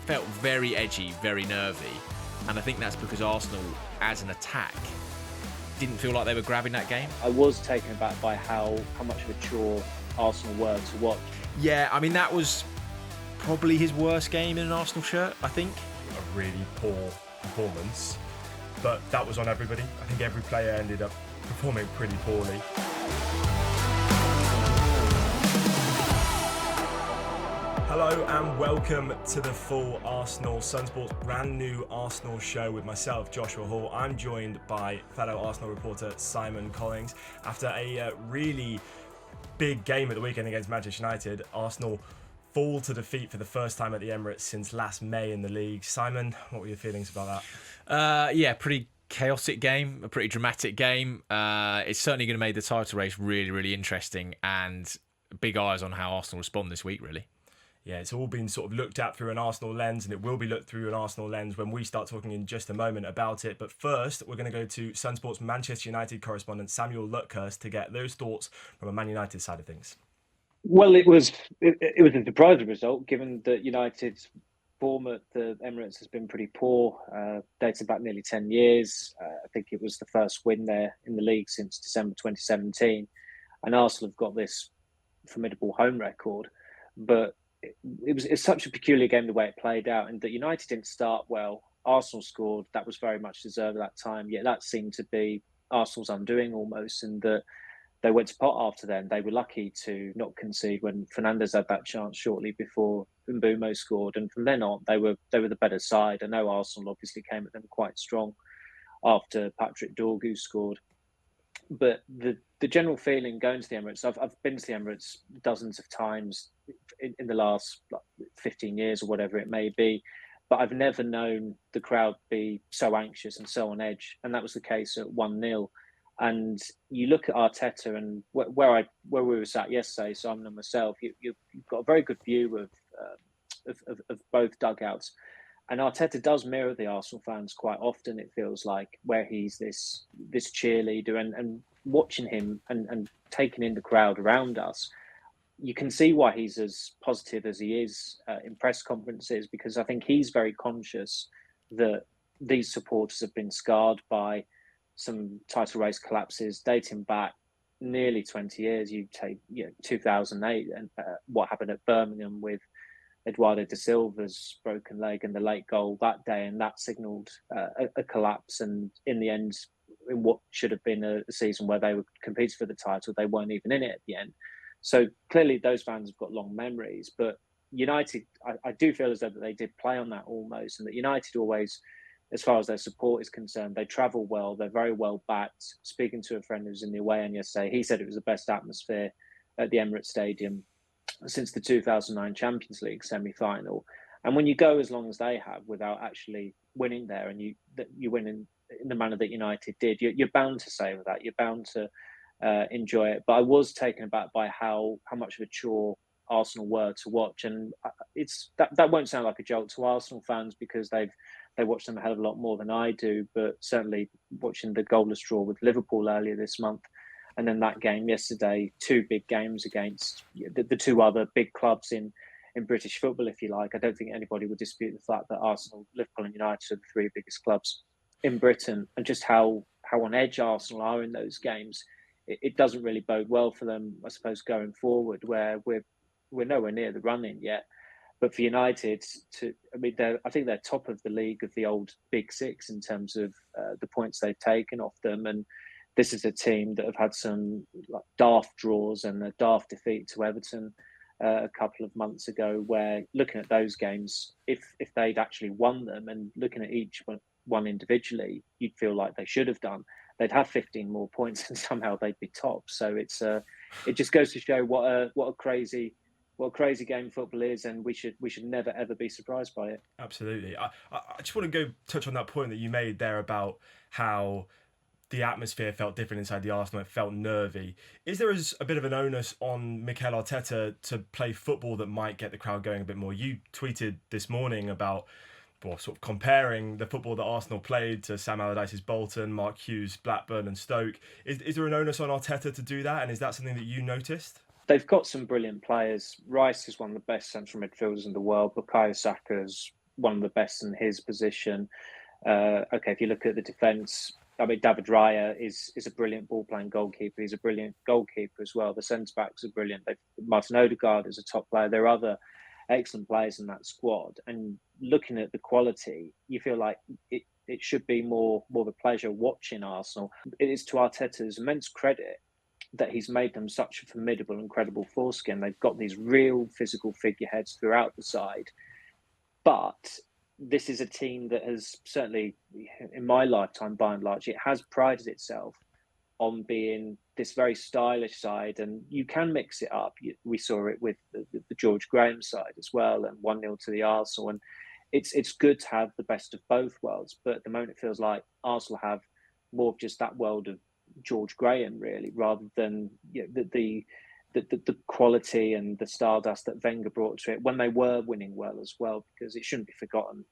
felt very edgy, very nervy. And I think that's because Arsenal, as an attack, didn't feel like they were grabbing that game. I was taken aback by how much of a chore Arsenal were to watch. Yeah, I mean, that was probably his worst game in an Arsenal shirt, I think. A really poor performance, but that was on everybody. I think every player ended up performing pretty poorly. Hello and welcome to the full Arsenal Sunsport's brand new Arsenal show with myself, Joshua Hall. I'm joined by fellow Arsenal reporter Simon Collins. After a really big game at the weekend against Manchester United, Arsenal fall to defeat for the first time at the Emirates since last May in the league. Simon, what were your feelings about that? Pretty chaotic game, a pretty dramatic game. It's certainly going to make the title race really, really interesting, and big eyes on how Arsenal respond this week, really. Yeah, it's all been sort of looked at through an Arsenal lens, and it will be looked through an Arsenal lens when we start talking in just a moment about it. But first, we're going to go to Sunsport's Manchester United correspondent Samuel Luckhurst to get those thoughts from a Man United side of things. Well, it was a surprising result, given that United's form at the Emirates has been pretty poor, dating back nearly 10 years. I think it was the first win there in the league since December 2017. And Arsenal have got this formidable home record. But it's such a peculiar game the way it played out, and that United didn't start well. Arsenal scored. That was very much deserved at that time. Yet that seemed to be Arsenal's undoing almost, and that they went to pot after then. They were lucky to not concede when Fernandes had that chance shortly before Mbeumo scored, and from then on they were the better side. I know Arsenal obviously came at them quite strong after Patrick Dorgu scored, but the general feeling going to the Emirates, I've been to the Emirates dozens of times in the last 15 years or whatever it may be, but I've never known the crowd be so anxious and so on edge, and that was the case at 1-0. And you look at Arteta and where we were sat yesterday, Simon and myself, you've got a very good view of both dugouts. And Arteta does mirror the Arsenal fans quite often, it feels like, where he's this cheerleader, and watching him and taking in the crowd around us, you can see why he's as positive as he is in press conferences, because I think he's very conscious that these supporters have been scarred by some title race collapses dating back nearly 20 years. You take 2008 and what happened at Birmingham with Eduardo da Silva's broken leg and the late goal that day, and that signalled a collapse. And in the end, in what should have been a season where they were competing for the title, they weren't even in it at the end. So clearly those fans have got long memories. But United, I do feel as though that they did play on that almost, and that United always, as far as their support is concerned, they travel well, they're very well backed. Speaking to a friend who was in the away end yesterday, he said it was the best atmosphere at the Emirates Stadium since the 2009 Champions League semi-final. And when you go as long as they have without actually winning there, and you win in the manner that United did, you're bound to savour that. You're bound to enjoy it. But I was taken aback by how much of a chore Arsenal were to watch, and it's that won't sound like a joke to Arsenal fans because they watch them a hell of a lot more than I do. But certainly watching the goalless draw with Liverpool earlier this month, and then that game yesterday, two big games against the two other big clubs in British football, if you like. I don't think anybody would dispute the fact that Arsenal, Liverpool and United are the three biggest clubs in Britain, and just how on edge Arsenal are in those games. It doesn't really bode well for them, I suppose, going forward, where we're nowhere near the running yet. But for United, I think they're top of the league of the old Big Six in terms of the points they've taken off them. And this is a team that have had some daft draws and a daft defeat to Everton a couple of months ago, where looking at those games, if they'd actually won them and looking at each one individually, you'd feel like they should have done. They'd have 15 more points and somehow they'd be top. So it just goes to show what a crazy game football is, and we should never ever be surprised by it. Absolutely. I just want to go touch on that point that you made there about how the atmosphere felt different inside the Arsenal. It felt nervy. Is there a bit of an onus on Mikel Arteta to play football that might get the crowd going a bit more? You tweeted this morning about sort of comparing the football that Arsenal played to Sam Allardyce's Bolton, Mark Hughes' Blackburn and Stoke. Is there an onus on Arteta to do that, and is that something that you noticed? They've got some brilliant players. Rice is one of the best central midfielders in the world. Bukayo Saka's one of the best in his position. Okay, if you look at the defence, I mean, David Raya is a brilliant ball-playing goalkeeper. He's a brilliant goalkeeper as well. The centre-backs are brilliant. Martin Odegaard is a top player. There are other excellent players in that squad. And looking at the quality, you feel like it should be more of a pleasure watching Arsenal. It is to Arteta's immense credit that he's made them such a formidable and credible foreskin. They've got these real physical figureheads throughout the side. But this is a team that has certainly, in my lifetime, by and large, it has prided itself on being this very stylish side, and you can mix it up. We saw it with the George Graham side as well, and 1-0 to the Arsenal. And it's good to have the best of both worlds, but at the moment it feels like Arsenal have more of just that world of George Graham, really, rather than the quality and the stardust that Wenger brought to it when they were winning well as well. Because it shouldn't be forgotten.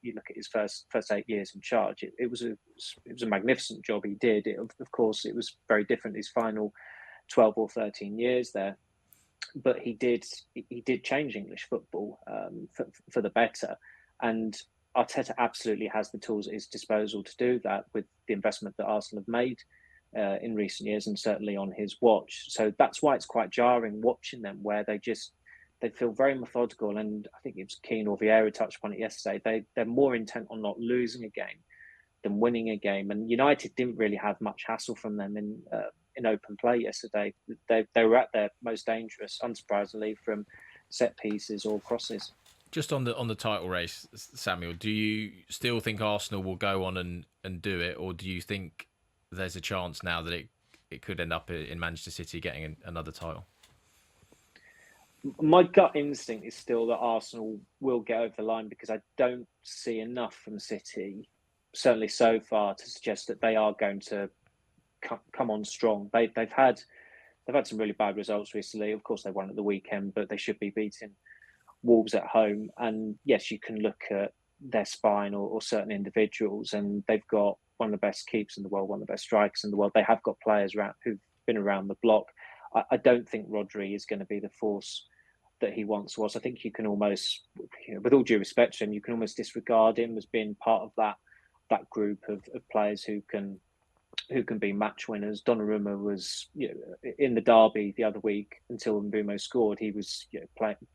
You look at his first 8 years in charge. It was a magnificent job he did. Of course, it was very different his final 12 or 13 years there, but he did change English football for the better. And Arteta absolutely has the tools at his disposal to do that with the investment that Arsenal have made in recent years, and certainly on his watch. So that's why it's quite jarring watching them, where they feel very methodical. And I think it was Keane or Vieira touched upon it yesterday. They're more intent on not losing a game than winning a game. And United didn't really have much hassle from them in open play yesterday. They were at their most dangerous, unsurprisingly, from set pieces or crosses. Just on the title race, Samuel, do you still think Arsenal will go on and do it, or do you think there's a chance now that it could end up in Manchester City getting another title? My gut instinct is still that Arsenal will get over the line, because I don't see enough from City, certainly so far, to suggest that they are going to come on strong. They've had some really bad results recently. Of course, they won at the weekend, but they should be beating Wolves at home. And yes, you can look at their spine or certain individuals, and they've got one of the best keepers in the world, one of the best strikers in the world. They have got players around who've been around the block. I don't think Rodri is going to be the force that he once was. I think you can almost, with all due respect to him, you can almost disregard him as being part of that group of players who can be match winners. Donnarumma was, in the derby the other week, until Mbeumo scored, he was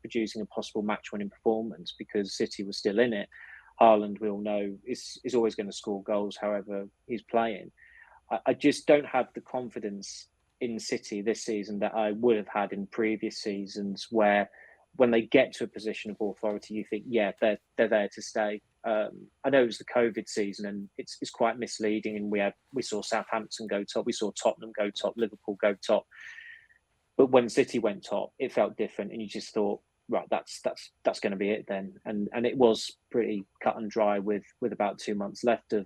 producing a possible match winning performance because City was still in it. Haaland, we all know, is always going to score goals however he's playing. I just don't have the confidence in City this season that I would have had in previous seasons, where when they get to a position of authority, you think, yeah, they're there to stay. I know it was the COVID season, and it's quite misleading. And we saw Southampton go top, we saw Tottenham go top, Liverpool go top. But when City went top, it felt different, and you just thought, right, that's going to be it then. And it was pretty cut and dry with about 2 months left of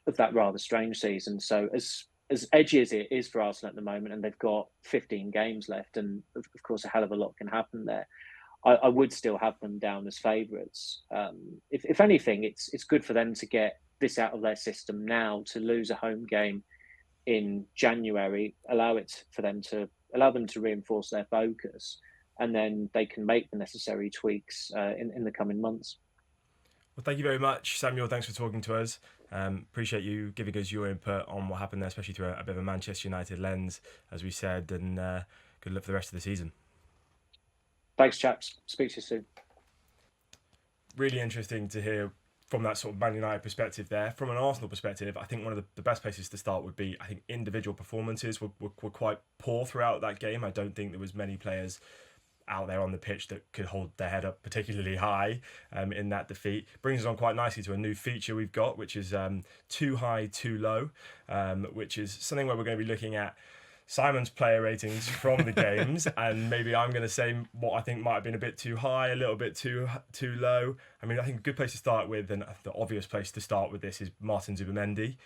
that rather strange season. So as edgy as it is for Arsenal at the moment, and they've got 15 games left, and of course a hell of a lot can happen there, I would still have them down as favourites. If anything, it's good for them to get this out of their system now, to lose a home game in January, allow them to reinforce their focus, and then they can make the necessary tweaks in the coming months. Well, thank you very much, Samuel. Thanks for talking to us. Appreciate you giving us your input on what happened there, especially through a bit of a Manchester United lens, as we said, and good luck for the rest of the season. Thanks, chaps. Speak to you soon. Really interesting to hear from that sort of Man United perspective there. From an Arsenal perspective, I think one of the best places to start would be, I think, individual performances were quite poor throughout that game. I don't think there was many players out there on the pitch that could hold their head up particularly high in that defeat. Brings us on quite nicely to a new feature we've got, which is Too High, Too Low, which is something where we're going to be looking at Simon's player ratings from the games, and maybe I'm going to say what I think might have been a bit too high, a little bit too low. I mean, I think a good place to start with, and the obvious place to start with this, is Martin Zubimendi.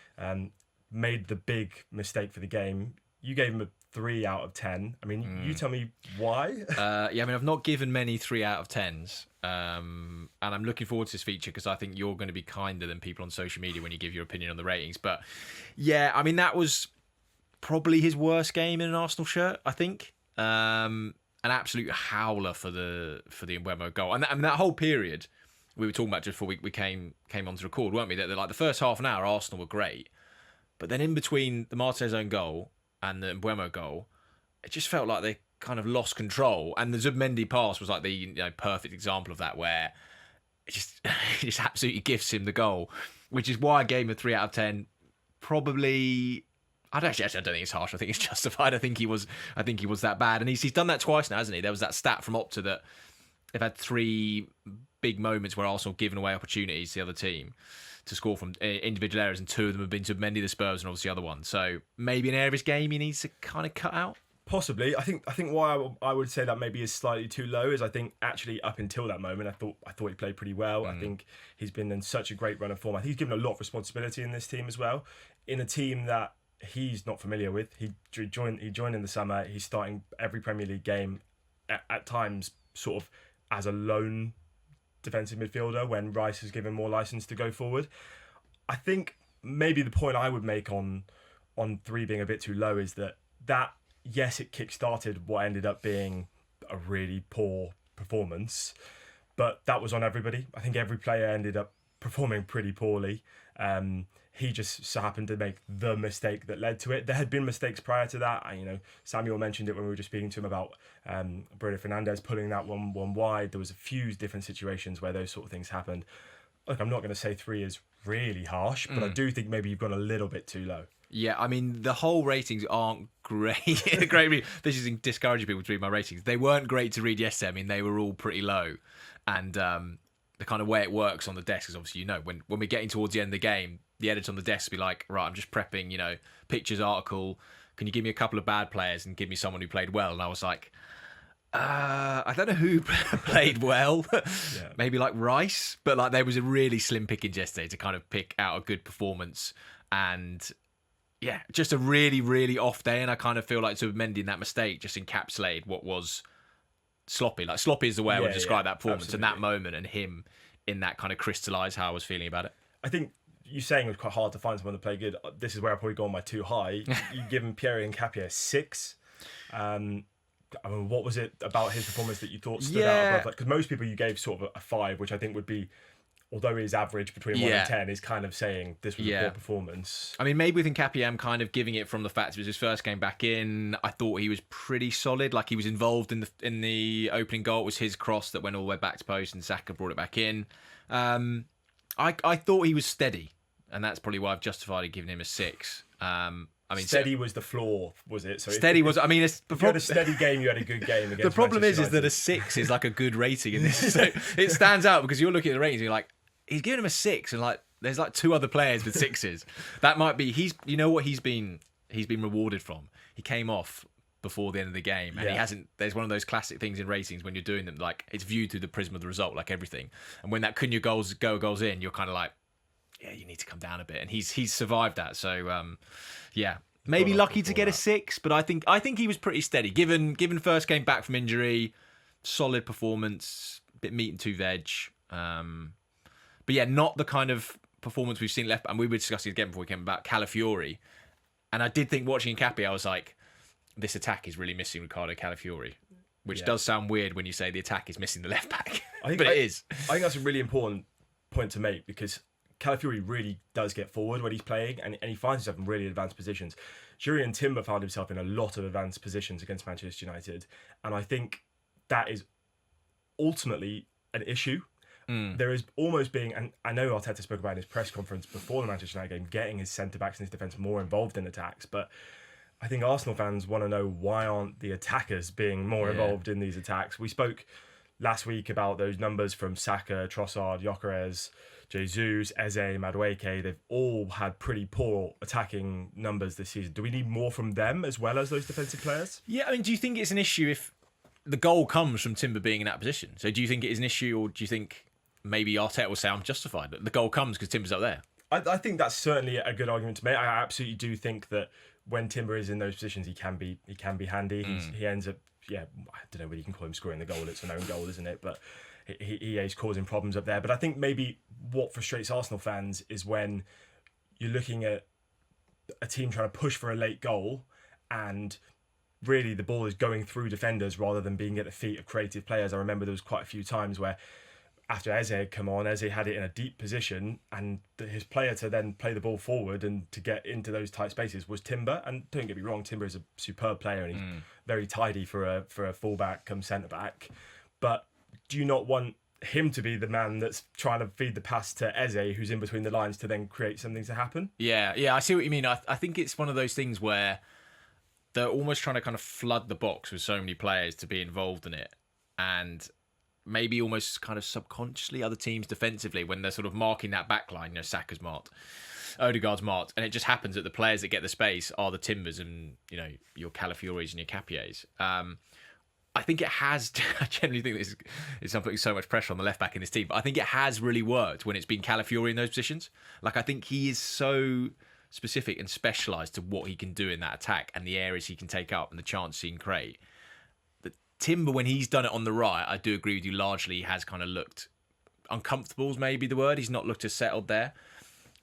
Made the big mistake for the game. You gave him a 3 out of 10. I mean, you tell me why. I mean, I've not given many 3 out of 10s, and I'm looking forward to this feature because I think you're going to be kinder than people on social media when you give your opinion on the ratings. But yeah, I mean, that was probably his worst game in an Arsenal shirt, I think. An absolute howler for the Mbeumo goal, and that whole period, we were talking about just before we came on to record, weren't we? That like the first half an hour, Arsenal were great, but then in between the Martinez own goal and the Mbeumo goal, it just felt like they kind of lost control. And the Zubimendi pass was like the perfect example of that, where it just absolutely gifts him the goal, which is why I gave him a 3 out of 10. Probably, I don't think it's harsh. I think it's justified. I think he was that bad, and he's done that twice now, hasn't he? There was that stat from Opta that they've had 3 big moments where Arsenal have given away opportunities to the other team to score from individual errors, and 2 of them have been to Mendy, the Spurs, and obviously the other one. So maybe an area of his game he needs to kind of cut out. Possibly. I think why I would say that maybe is slightly too low is I think actually up until that moment I thought he played pretty well. I think he's been in such a great run of form. I think he's given a lot of responsibility in this team as well, in a team that he's not familiar with. He joined in the summer. He's starting every Premier League game at times sort of as a lone defensive midfielder when Rice has given more license to go forward. I think maybe the point I would make on 3 being a bit too low is that yes, it kick-started what ended up being a really poor performance, but that was on everybody. I think every player ended up performing pretty poorly. He just so happened to make the mistake that led to it. There had been mistakes prior to that. Samuel mentioned it when we were just speaking to him about Bruno Fernandes pulling that one wide. There was a few different situations where those sort of things happened. Look, I'm not going to say 3 is really harsh, but I do think maybe you've gone a little bit too low. Yeah, I mean, the whole ratings aren't great. This is discouraging people to read my ratings. They weren't great to read yesterday. I mean, they were all pretty low. And the kind of way it works on the desk is obviously, when we're getting towards the end of the game, the editor on the desk will be like, right, I'm just prepping, pictures, article. Can you give me a couple of bad players and give me someone who played well? And I was like, I don't know who played well. Yeah. Maybe like Rice. But like there was a really slim pickings yesterday to kind of pick out a good performance. And yeah, just a really, really off day. And I kind of feel like Zubimendi in that mistake just encapsulated what was sloppy. Like sloppy is the way I would describe that performance. Absolutely. And that moment and him in that kind of crystallised how I was feeling about it. I think you saying it was quite hard to find someone to play good. This is where I probably go on my too high. You've given Pierre Nkapia a 6. What was it about his performance that you thought stood out above? Because most people you gave sort of a 5, which I think would be, although his average between 1 and 10 is kind of saying this was a poor performance. I mean, maybe with Nkapia, I'm kind of giving it from the fact it was his first game back in. I thought he was pretty solid. Like he was involved in the opening goal. It was his cross that went all the way back to post and Saka brought it back in. I thought he was steady, and that's probably why I've justified giving him a 6. Steady was the floor, was it? So steady was. I mean, if you had a steady game, you had a good game. The problem is that a 6 is like a good rating in this. So it stands out because you're looking at the ratings and you're like, he's giving him a 6, and like there's like 2 other players with 6s. That might be he's been rewarded from. He came off before the end of the game, and he hasn't. There's one of those classic things in ratings when you're doing them, like it's viewed through the prism of the result, like everything. And when that Cunha goes in, you're kind of like, yeah, you need to come down a bit, and he's survived that. So maybe lucky to get a 6, but I think he was pretty steady given first game back from injury, solid performance, bit meat and 2 veg. But yeah, not the kind of performance we've seen left. And we were discussing again before we came about Calafiori, and I did think watching Nkapia, I was like, this attack is really missing Ricardo Calafiori, which does sound weird when you say the attack is missing the left back, but it is. I think that's a really important point to make because Calafiori really does get forward when he's playing, and he finds himself in really advanced positions. Jurriën Timber found himself in a lot of advanced positions against Manchester United, and I think that is ultimately an issue. There is almost being, and I know Arteta spoke about in his press conference before the Manchester United game, getting his centre-backs and his defence more involved in attacks, but I think Arsenal fans want to know why aren't the attackers being more involved in these attacks. We spoke last week about those numbers from Saka, Trossard, Gyökeres, Jesus, Eze, Madueke. They've all had pretty poor attacking numbers this season. Do we need more from them as well as those defensive players? Yeah, I mean, do you think it's an issue if the goal comes from Timber being in that position? So do you think it is an issue, or do you think maybe Arteta will say I'm justified that the goal comes because Timber's up there? I think that's certainly a good argument to make. I absolutely do think that when Timber is in those positions, he can be handy. He ends up, I don't know whether you can call him scoring the goal. It's an own goal, isn't it? But he is causing problems up there. But I think maybe what frustrates Arsenal fans is when you're looking at a team trying to push for a late goal and really the ball is going through defenders rather than being at the feet of creative players. I remember there was quite a few times where after Eze had come on, Eze had it in a deep position, and his player to then play the ball forward and to get into those tight spaces was Timber. And don't get me wrong, Timber is a superb player and he's very tidy for a fullback come centre back. But do you not want him to be the man that's trying to feed the pass to Eze, who's in between the lines, to then create something to happen? Yeah, I see what you mean. I think it's one of those things where they're almost trying to kind of flood the box with so many players to be involved in it, and maybe almost kind of subconsciously other teams defensively, when they're sort of marking that back line, Saka's marked, Odegaard's marked, and it just happens that the players that get the space are the Timbers and, your Calafioris and your Capiers. I think it has, I generally think this is putting so much pressure on the left back in this team, but I think it has really worked when it's been Calafiori in those positions. Like, I think he is so specific and specialised to what he can do in that attack and the areas he can take up and the chances he can create. Timber, when he's done it on the right, I do agree with you, largely has kind of looked uncomfortable, is maybe the word. He's not looked as settled there.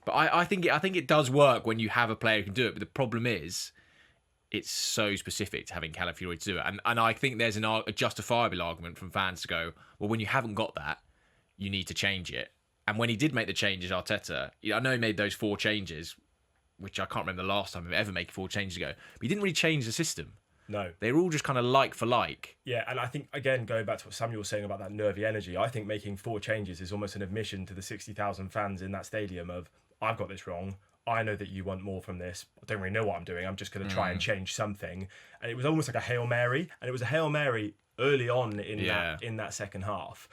But I think it does work when you have a player who can do it. But the problem is, it's so specific to having Calafiori to do it. And I think there's a justifiable argument from fans to go, well, when you haven't got that, you need to change it. And when he did make the changes, Arteta, I know he made those 4 changes, which I can't remember the last time he ever made 4 changes ago. But he didn't really change the system. No. They're all just kind of like for like. Yeah, and I think, again, going back to what Samuel was saying about that nervy energy, I think making 4 changes is almost an admission to the 60,000 fans in that stadium of, I've got this wrong. I know that you want more from this. I don't really know what I'm doing. I'm just going to try and change something. And it was almost like a Hail Mary. And it was a Hail Mary early on in that second half.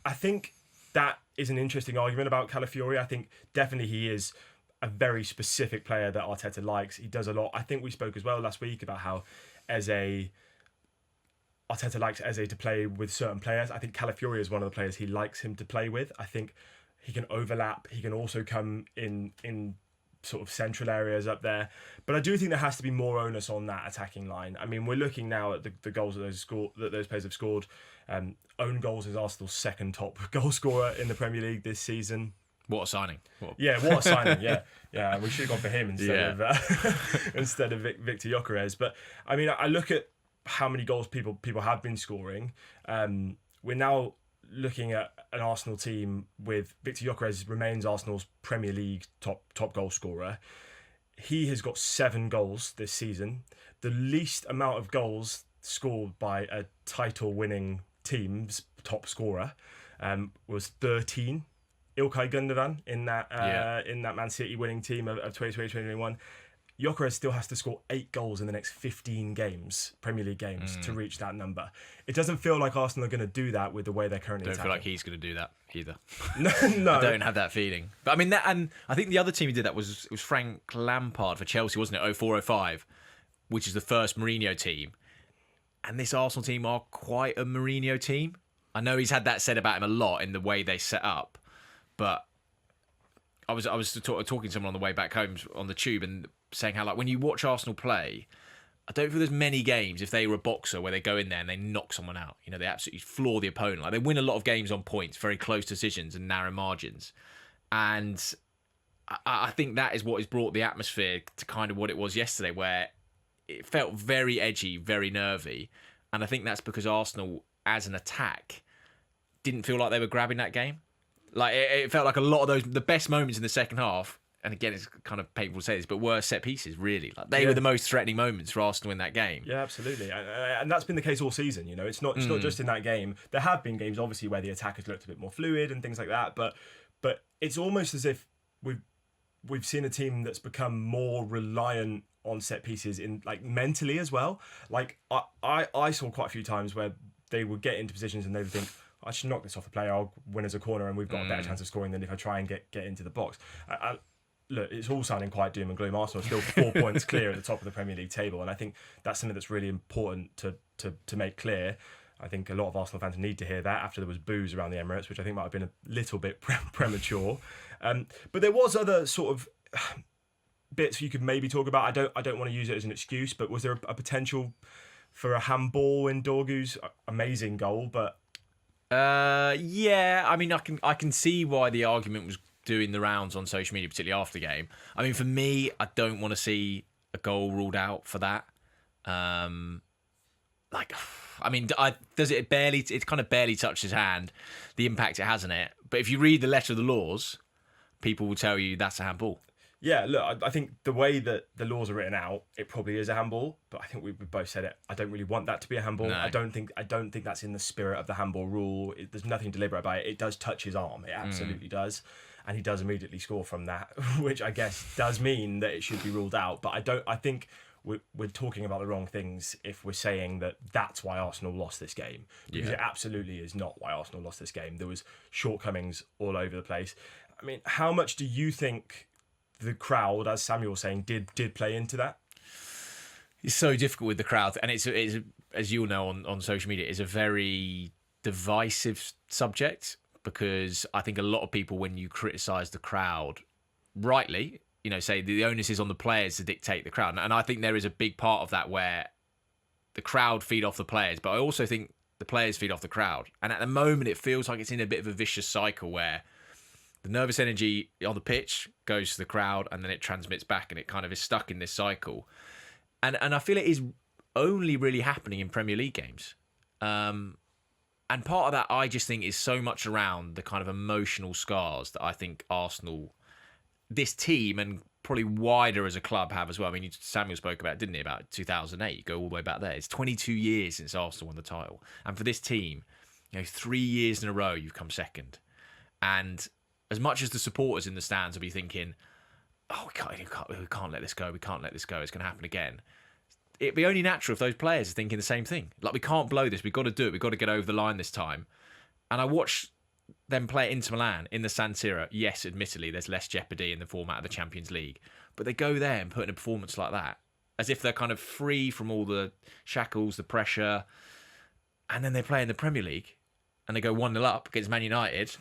I think that is an interesting argument about Calafiori. I think definitely he is a very specific player that Arteta likes. He does a lot. I think we spoke as well last week about how Arteta likes Eze to play with certain players. I think Calafiori is one of the players he likes him to play with. I think he can overlap. He can also come in sort of central areas up there. But I do think there has to be more onus on that attacking line. I mean, we're looking now at the goals that those players have scored. Own goals is Arsenal's second top goal scorer in the Premier League this season. What a signing! What a signing! Yeah. We should have gone for him instead of Victor Gyökeres. But I mean, I look at how many goals people have been scoring. We're now looking at an Arsenal team with Victor Gyökeres remains Arsenal's Premier League top goal scorer. He has got 7 goals this season. The least amount of goals scored by a title-winning team's top scorer was 13. Ilkay Gundogan in that Man City winning team of 2020-2021. Gyökeres still has to score 8 goals in the next 15 games, Premier League games, to reach that number. It doesn't feel like Arsenal are going to do that with the way they're currently attacking. Don't feel like he's going to do that either. No. I don't have that feeling. But I mean, and I think the other team who did that was Frank Lampard for Chelsea, wasn't it? 04-05, which is the first Mourinho team. And this Arsenal team are quite a Mourinho team. I know he's had that said about him a lot in the way they set up. But I was talking to someone on the way back home on the tube and saying how, like, when you watch Arsenal play, I don't feel there's many games, if they were a boxer, where they go in there and they knock someone out. They absolutely floor the opponent. Like, they win a lot of games on points, very close decisions and narrow margins. And I think that is what has brought the atmosphere to kind of what it was yesterday, where it felt very edgy, very nervy. And I think that's because Arsenal, as an attack, didn't feel like they were grabbing that game. Like, it felt like a lot of the best moments in the second half, and again, it's kind of painful to say this, but were set pieces, really. Like, they were the most threatening moments for Arsenal in that game. Yeah, absolutely. And that's been the case all season, It's not just in that game. There have been games, obviously, where the attack has looked a bit more fluid and things like that, but it's almost as if we've seen a team that's become more reliant on set pieces in, like, mentally as well. Like, I saw quite a few times where they would get into positions and they would think, I should knock this off the player, I'll win as a corner, and we've got a better chance of scoring than if I try and get into the box. Look, it's all sounding quite doom and gloom. Arsenal are still 4 points clear at the top of the Premier League table, and I think that's something that's really important to make clear. I think a lot of Arsenal fans need to hear that after there was boos around the Emirates, which I think might have been a little bit premature. But there was other sort of bits you could maybe talk about. I don't want to use it as an excuse, but was there a potential for a handball in Dorgu's amazing goal? But yeah, I mean, I can see why the argument was doing the rounds on social media, particularly after the game. I mean, for me, I don't want to see a goal ruled out for that. like, I mean, does it barely? It kind of barely touched his hand. The impact it has on it. But if you read the letter of the laws, people will tell you that's a handball. Yeah, look, I think the way that the laws are written out, it probably is a handball. But I think we both said it. I don't really want that to be a handball. No. I don't think that's in the spirit of the handball rule. There's nothing deliberate about it. It does touch his arm. It absolutely does, and he does immediately score from that, which I guess does mean that it should be ruled out. But I think we're talking about the wrong things if we're saying that that's why Arsenal lost this game, because it absolutely is not why Arsenal lost this game. There was shortcomings all over the place. I mean, how much do you think the crowd, as Samuel was saying, did play into that? It's so difficult with the crowd, and it's as you'll know on social media, it's a very divisive subject, because I think a lot of people, when you criticise the crowd, rightly, say the onus is on the players to dictate the crowd, and I think there is a big part of that where the crowd feed off the players, but I also think the players feed off the crowd, and at the moment it feels like it's in a bit of a vicious cycle where the nervous energy on the pitch goes to the crowd and then it transmits back, and it kind of is stuck in this cycle. And I feel it is only really happening in Premier League games. And part of that, I just think, is so much around the kind of emotional scars that I think Arsenal, this team, and probably wider as a club have as well. I mean, Samuel spoke about it, didn't he, about 2008. You go all the way back there. It's 22 years since Arsenal won the title. And for this team, 3 years in a row, you've come second. And as much as the supporters in the stands will be thinking, oh, we can't let this go. We can't let this go. It's going to happen again. It'd be only natural if those players are thinking the same thing. Like, we can't blow this. We've got to do it. We've got to get over the line this time. And I watched them play Inter Milan in the San Siro. Yes, admittedly, there's less jeopardy in the format of the Champions League. But they go there and put in a performance like that, as if they're kind of free from all the shackles, the pressure. And then they play in the Premier League and they go 1-0 up against Man United.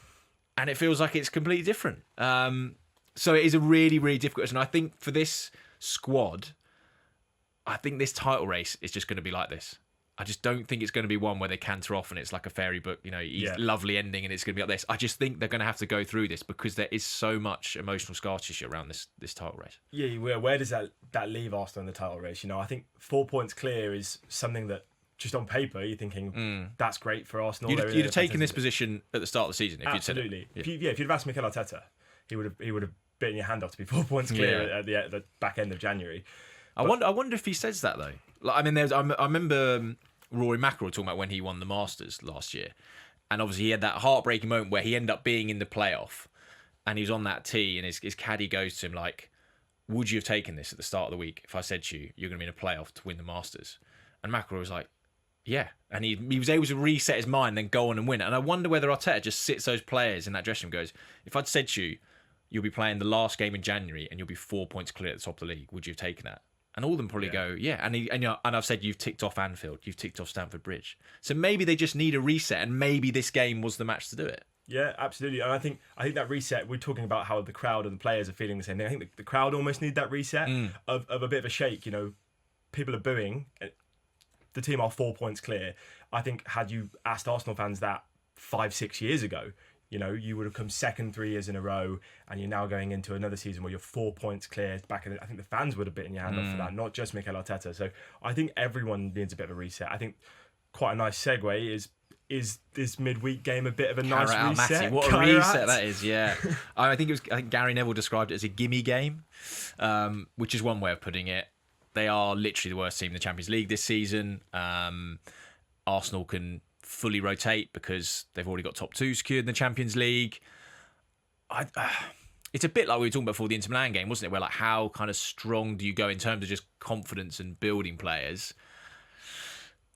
And it feels like it's completely different. So it is a really, really difficult. And I think for this squad, I think this title race is just going to be like this. I just don't think it's going to be one where they canter off and it's like a fairy book, lovely ending, and it's going to be like this. I just think they're going to have to go through this because there is so much emotional scar tissue around this title race. Yeah, where does that leave Arsenal in the title race? I think 4 points clear is something that, just on paper, you're thinking that's great for Arsenal. You'd have taken this position at the start of the season if absolutely. You'd said it. If you'd have asked Mikel Arteta, he would have bitten your hand off to be 4 points clear at the back end of January. I wonder if he says that though. Like, I mean, I remember Rory McIlroy talking about when he won the Masters last year, and obviously he had that heartbreaking moment where he ended up being in the playoff, and he was on that tee, and his caddy goes to him like, "Would you have taken this at the start of the week if I said to you you're going to be in a playoff to win the Masters?" And McIlroy was like, yeah, and he was able to reset his mind, then go on and win. And I wonder whether Arteta just sits those players in that dressing room and goes, if I'd said to you, you'll be playing the last game in January and you'll be 4 points clear at the top of the league, would you have taken that? And all of them probably go, yeah. And I've said you've ticked off Anfield, you've ticked off Stamford Bridge. So maybe they just need a reset, and maybe this game was the match to do it. Yeah, absolutely. And I think that reset, we're talking about how the crowd and the players are feeling the same thing. I think the crowd almost need that reset of a bit of a shake. People are booing. The team are 4 points clear. I think had you asked Arsenal fans that 5-6 years ago, you would have come second 3 years in a row, and you're now going into another season where you're 4 points clear. I think the fans would have bitten your hand off for that, not just Mikel Arteta. So I think everyone needs a bit of a reset. I think quite a nice segue is this midweek game a bit of a nice reset? Matty, what a reset that is, yeah. I think Gary Neville described it as a gimme game, which is one way of putting it. They are literally the worst team in the Champions League this season. Arsenal can fully rotate because they've already got top two secured in the Champions League. It's a bit like we were talking about before the Inter Milan game, wasn't it? Where like, how kind of strong do you go in terms of just confidence and building players?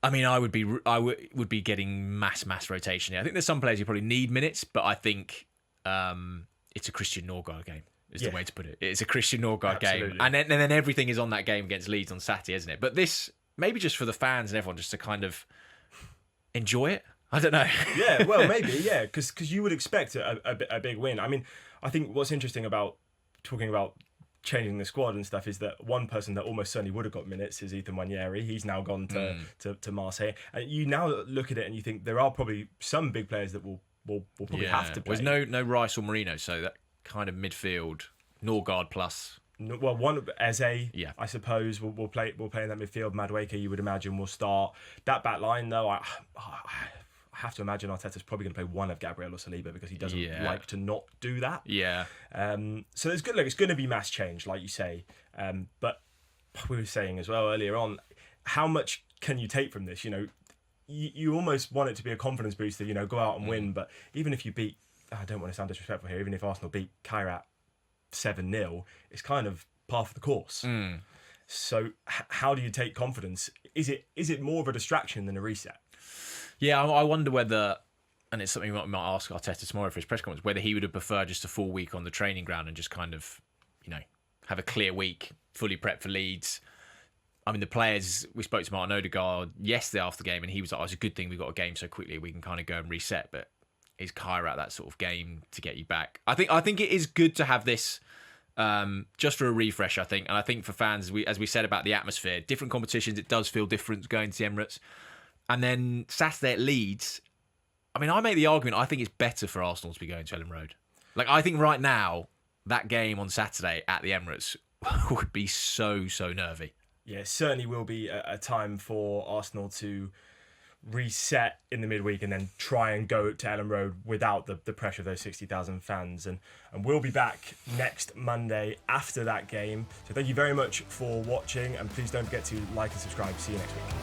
I mean, I would be getting mass rotation here. I think there's some players who probably need minutes, but I think it's a Christian Norgard game. Is the way to put it. It's a Christian Norgard game. And then everything is on that game against Leeds on Saturday, isn't it? But this, maybe just for the fans and everyone, just to kind of enjoy it. I don't know. Yeah, well, maybe, yeah, because you would expect a big win. I mean, I think what's interesting about talking about changing the squad and stuff is that one person that almost certainly would have got minutes is Ethan Nwaneri. He's now gone to Marseille. And you now look at it and you think there are probably some big players that will probably have to play. There's no Rice or Marino, so that kind of midfield, Norgard plus Well, one Eze, Yeah. I suppose will play in that midfield. Madueke, you would imagine, will start. That back line, though, I have to imagine Arteta's probably going to play one of Gabriel or Saliba because he doesn't like to not do that. Yeah. So it's good. Look, it's going to be mass change, like you say. But we were saying as well earlier on, how much can you take from this? You know, you almost want it to be a confidence booster. You know, go out and win. But even if you beat, I don't want to sound disrespectful here. Even if Arsenal beat Kairat 7-0, it's kind of par for the course. So how do you take confidence? Is it more of a distraction than a reset? Yeah, I wonder whether, and it's something we might ask Arteta tomorrow for his press conference, whether he would have preferred just a full week on the training ground and just kind of, you know, have a clear week, fully prepped for Leeds. I mean, the players, we spoke to Martin Odegaard yesterday after the game, and he was like, it's a good thing we got a game so quickly, we can kind of go and reset. But is Kairat that sort of game to get you back? I think it is good to have this just for a refresh, I think. And I think for fans, as we said about the atmosphere, different competitions, it does feel different going to the Emirates. And then Saturday at Leeds, I mean, I make the argument, I think it's better for Arsenal to be going to Ellen Road. Like, I think right now, that game on Saturday at the Emirates would be so nervy. Yeah, it certainly will be a time for Arsenal to reset in the midweek and then try and go to Ellen Road without the pressure of those 60,000 fans. And we'll be back next Monday after that game. So thank you very much for watching, and please don't forget to like and subscribe. See you next week.